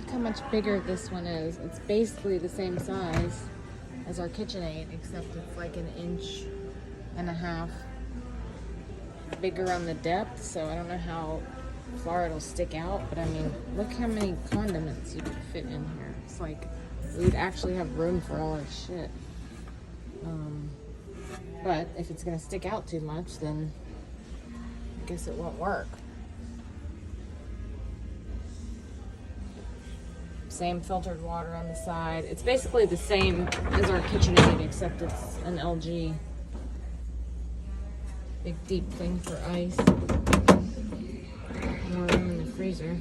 Look how much bigger this one is. It's basically the same size as our KitchenAid, except it's like 1.5 inches bigger on the depth, so I don't know how far it'll stick out, but I mean, look how many condiments you could fit in here. It's like we'd actually have room for all our shit. But if it's gonna stick out too much, then I guess it won't work. Same filtered water on the side. It's basically the same as our KitchenAid, except it's an LG. Big deep thing for ice. More room in the freezer.